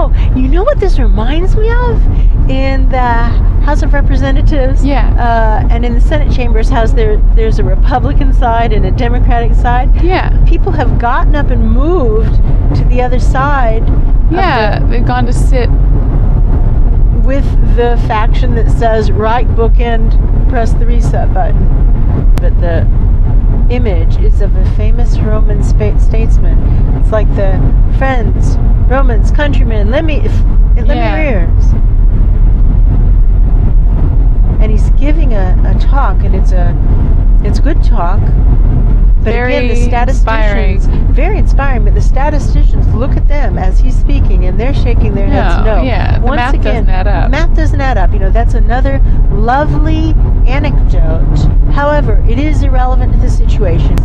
Oh, you know what this reminds me of? In the House of Representatives, and in the Senate chambers, there's a Republican side and a Democratic side. Yeah. People have gotten up and moved to the other side. Yeah, they've gone to sit with the faction that says right bookend, press the reset button. But the image is of a famous Roman statesman. It's like the friends, Romans, countrymen, let me your ears. And he's giving a talk, and it's good talk. But very again, the statisticians, very inspiring, but the statisticians look at them as he's speaking, and they're shaking their heads no. Yeah, the math doesn't add up. Math doesn't add up. That's another lovely anecdote. However, it is irrelevant to the situation.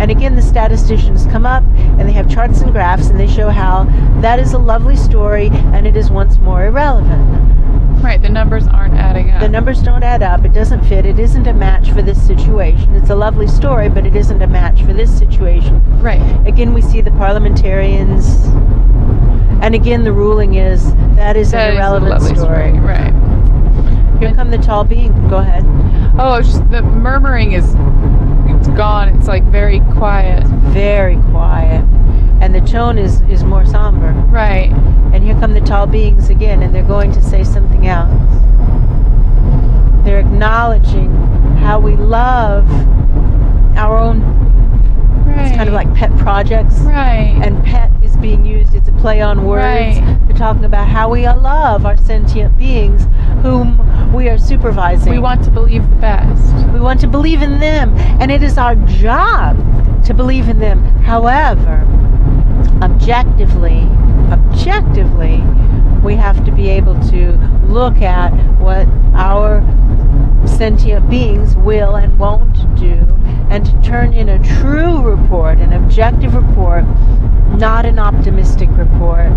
And again, the statisticians come up, and they have charts and graphs, and they show how that is a lovely story, and it is once more irrelevant. Right, the numbers aren't adding up. The numbers don't add up. It doesn't fit. It isn't a match for this situation. It's a lovely story, but it isn't a match for this situation. Right. Again, we see the parliamentarians, and again, the ruling is that is an irrelevant story. Right. Here come the tall being. Go ahead. Oh, it's just the murmuring it's gone. It's like very quiet. Very quiet. And the tone is more somber. Right. And here come the tall beings again, and they're going to say something else. They're acknowledging how we love our own. Right. It's kind of like pet projects. Right. And pet is being used, it's a play on words. Right. They're talking about how we love our sentient beings whom we are supervising. We want to believe the best. We want to believe in them, and it is our job to believe in them. However, objectively, we have to be able to look at what our sentient beings will and won't do, and to turn in a true report, an objective report, not an optimistic report.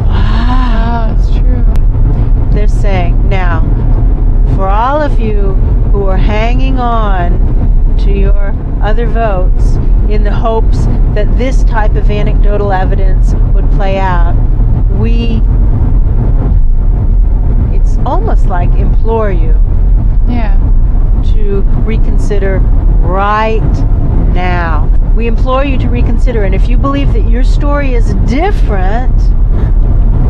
Wow, that's true. They're saying, now, for all of you who are hanging on to your other votes in the hopes that this type of anecdotal evidence would play out, it's almost like implore you to reconsider right now. We implore you to reconsider, and if you believe that your story is different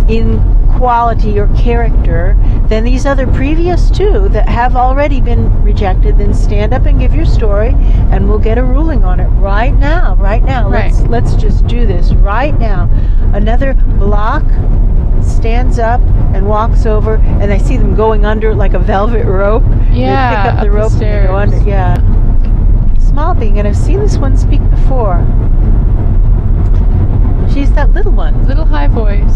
in quality or character than these other previous two that have already been rejected, then stand up and give your story, and we'll get a ruling on it right now. Right. Let's just do this right now. Another block stands up and walks over, and I see them going under like a velvet rope. Yeah, they pick up the rope and they go under. Yeah. Small being, and I've seen this one speak before. She's that little one. Little high voice.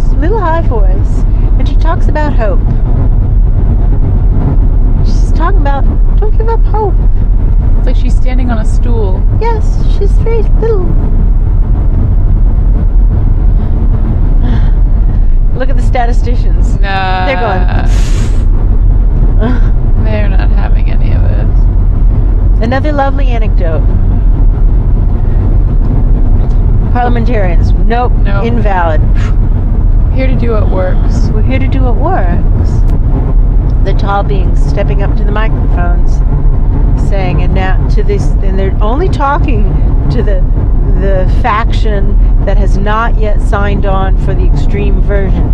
And she talks about hope. She's talking about, don't give up hope. It's like she's standing on a stool. Yes, she's very little. Look at the statisticians. Nah. They're going. They're not having any of this. Another lovely anecdote. Parliamentarians, nope. Invalid. Here to do what works. We're here to do what works. The tall beings stepping up to the microphones, saying, and now to this, and they're only talking to the faction that has not yet signed on for the extreme version.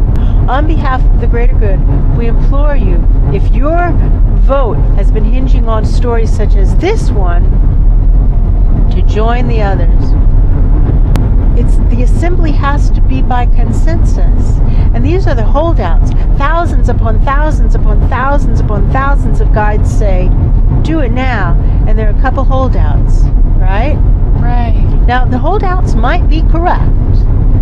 On behalf of the greater good, we implore you, if your vote has been hinging on stories such as this one, to join the others. The assembly has to be by consensus. And these are the holdouts. Thousands upon thousands upon thousands upon thousands of guides say, do it now. And there are a couple holdouts, right? Right. Now, the holdouts might be correct.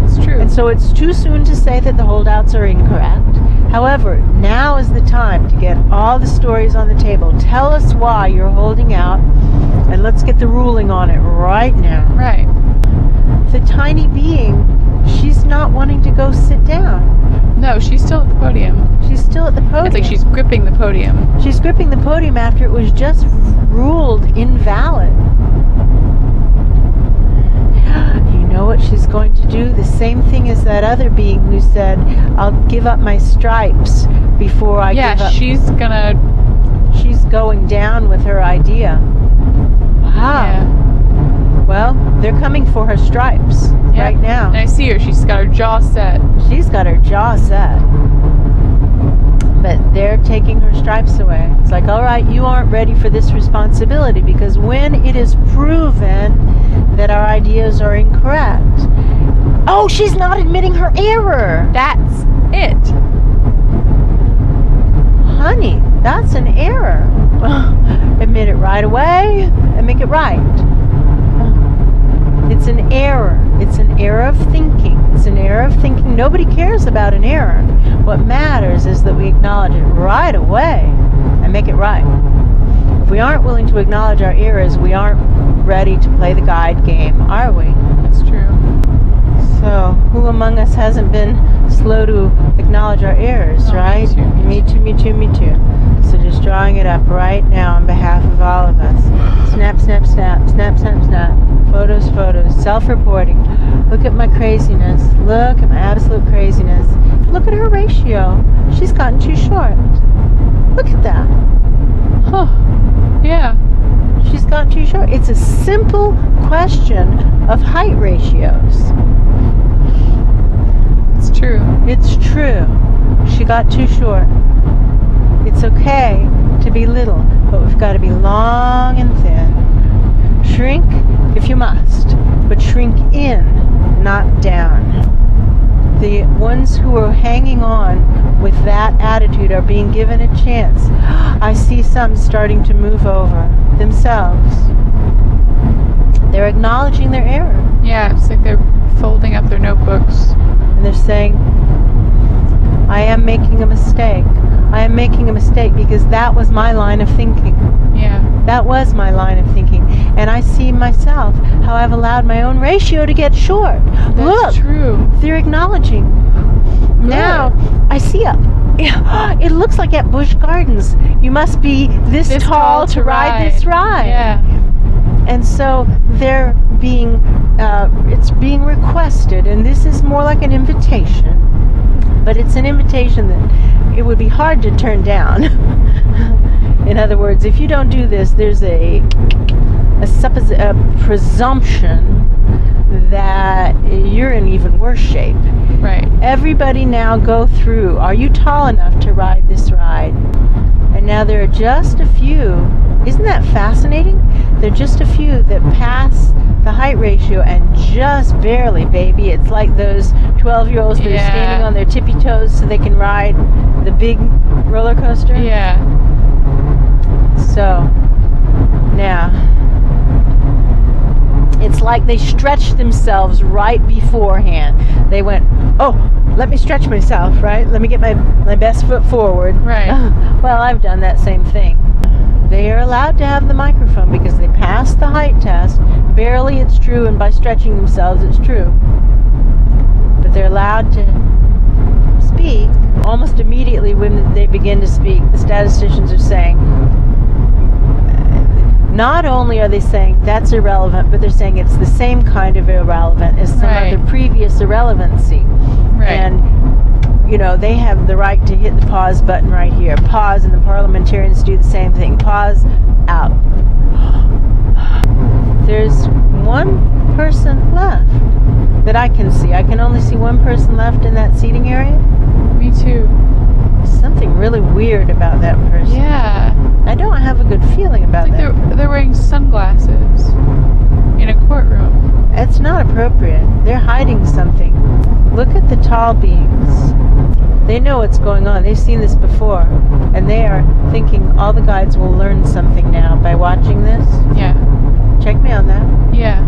It's true. And so it's too soon to say that the holdouts are incorrect. However, now is the time to get all the stories on the table. Tell us why you're holding out, and let's get the ruling on it right now. Right. The tiny being, she's not wanting to go sit down. No, she's still at the podium. She's still at the podium. It's like she's gripping the podium. She's gripping the podium after it was just ruled invalid. You know what she's going to do? The same thing as that other being who said, I'll give up my stripes before I give up. She's going down with her idea. Wow. Yeah. Well, they're coming for her stripes right now. And I see her. She's got her jaw set. She's got her jaw set. But they're taking her stripes away. It's like, all right, you aren't ready for this responsibility, because when it is proven that our ideas are incorrect. Oh, she's not admitting her error. That's it. Honey, that's an error. Admit it right away and make it right. It's an error. It's an error of thinking. It's an error of thinking. Nobody cares about an error. What matters is that we acknowledge it right away and make it right. If we aren't willing to acknowledge our errors, we aren't ready to play the guide game, are we? That's true. So, who among us hasn't been slow to acknowledge our errors, right? Me too. Me too. So just drawing it up right now on behalf of all of us. Snap, snap, snap, snap, snap, snap. Photos, self-reporting. Look at my craziness. Look at my absolute craziness. Look at her ratio. She's gotten too short. Look at that. Huh. Yeah. She's gotten too short. It's a simple question of height ratios. It's true. It's true. She got too short. It's okay to be little, but we've got to be long and thin. Shrink if you must, but shrink in, not down. The ones who are hanging on with that attitude are being given a chance. I see some starting to move over themselves. They're acknowledging their error. Yeah, it's like they're folding up their notebooks. And they're saying, I am making a mistake. I am making a mistake because that was my line of thinking. Yeah. That was my line of thinking. And I see myself, how I've allowed my own ratio to get short. That's Look, true. They're acknowledging. Good. Now, I see it looks like at Busch Gardens. You must be this tall to ride this ride. Yeah. And so they're being, it's being requested, and this is more like an invitation. But it's an invitation that it would be hard to turn down. In other words, if you don't do this, there's a presumption that you're in even worse shape. Right. Everybody now go through, are you tall enough to ride this ride? And now there are just a few. Isn't that fascinating? There are just a few that pass the height ratio, and just barely, baby. It's like those 12-year-olds that are standing on their tippy toes so they can ride the big roller coaster. Yeah. So, now, it's like they stretched themselves right beforehand. They went, oh, let me stretch myself, right? Let me get my best foot forward. Right. Well, I've done that same thing. They are allowed to have the microphone because they passed the height test. Barely it's true, and by stretching themselves it's true. But they're allowed to speak. Almost immediately when they begin to speak, the statisticians are saying, not only are they saying that's irrelevant, but they're saying it's the same kind of irrelevant as some other previous irrelevancy. Right. And they have the right to hit the pause button right here. Pause, and the parliamentarians do the same thing. Pause, out. There's one person left that I can see. I can only see one person left in that seating area. Me too. Something really weird about that person. Yeah. I don't have a good feeling about that. They're wearing sunglasses in a courtroom. It's not appropriate. They're hiding something. Look at the tall beings. They know what's going on. They've seen this before. And they are thinking all the guides will learn something now by watching this. Yeah. Check me on that. Yeah.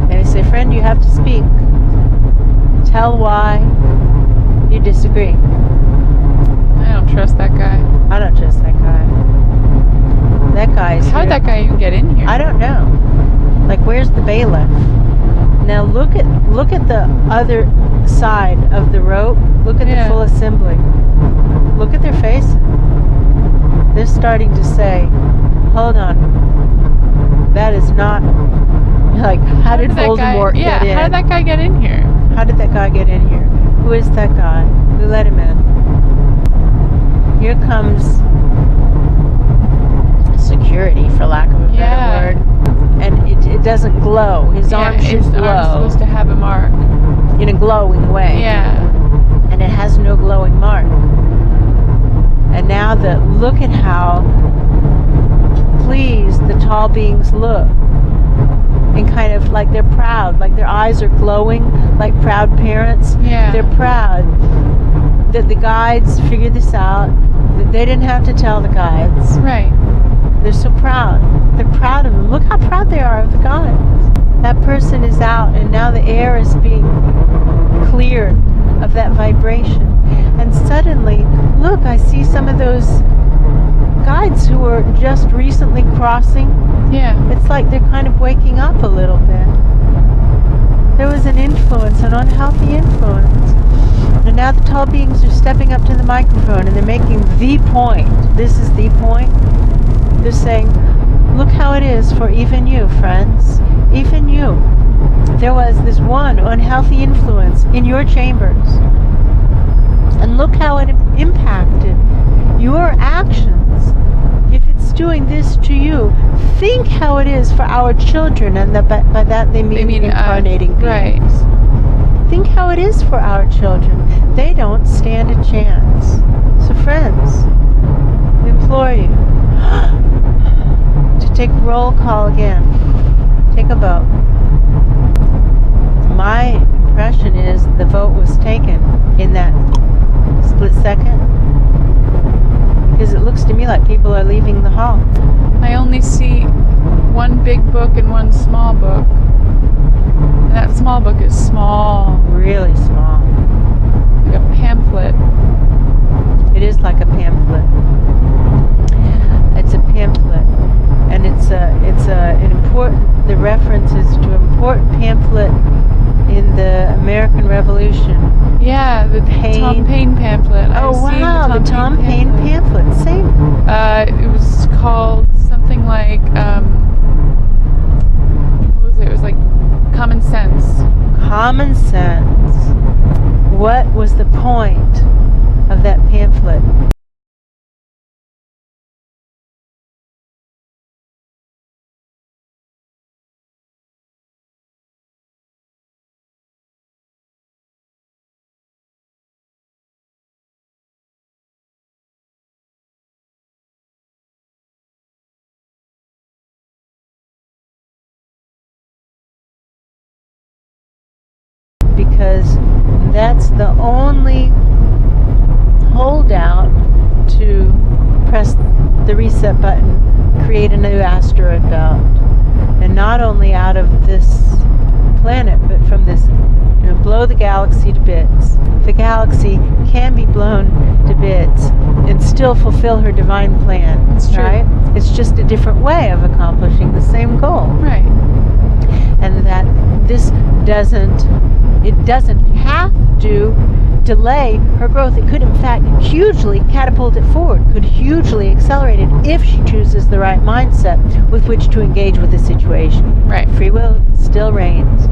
And they say, friend, you have to speak. Tell why you disagree. I don't trust that guy. I don't trust that guy. That guy is How'd that guy even get in here? I don't know. Like, where's the bailiff? Now look at the other side of the rope. Look at the full assembly. Look at their faces. They're starting to say, hold on. That is not Like, how did that guy, Voldemort get in? how did that guy get in here? How did that guy get in here? Who is that guy? Who let him in? Here comes security, for lack of a better word. And it doesn't glow. His arm should glow. Arm's supposed to have a mark. In a glowing way. Yeah. And it has no glowing mark. And now look at how pleased the tall beings look. And kind of like they're proud, like their eyes are glowing, like proud parents. Yeah. They're proud that the guides figured this out, that they didn't have to tell the guides. Right. They're so proud. They're proud of them. Look how proud they are of the guides. That person is out, and now the air is being cleared of that vibration. And suddenly, look, I see some of those guides who were just recently crossing. Yeah. It's like they're kind of waking up a little bit. There was an influence, an unhealthy influence. And now the tall beings are stepping up to the microphone and they're making the point. This is the point. They're saying, look how it is for even you, friends. Even you. There was this one unhealthy influence in your chambers. And look how it impacted your actions. If it's doing this to you, think how it is for our children, and by that they mean incarnating beings. Right. Think how it is for our children. They don't stand a chance. So friends, we implore you to take roll call again. Take a vote. My impression is the vote was taken in that split second, because it looks to me like people are leaving the hall. I only see one big book and one small book. And that small book is small. Really small. Like a pamphlet. It is like a pamphlet. It's a pamphlet. And it's an important, the reference is to an important pamphlet in the American Revolution. Yeah, the Tom Paine pamphlet. Oh wow, the Tom Paine pamphlet. Same. It was called something like, what was it? It was like Common Sense. Common Sense. What was the point of that pamphlet? Because that's the only holdout to press the reset button, create a new asteroid belt. And not only out of this planet, but from this, blow the galaxy to bits. The galaxy can be blown to bits and still fulfill her divine plan. It's true. Right? It's just a different way of accomplishing the same goal. Right. And that this doesn't have to delay her growth. It could in fact hugely catapult it forward, could hugely accelerate it if she chooses the right mindset with which to engage with the situation. Right. Free will still reigns.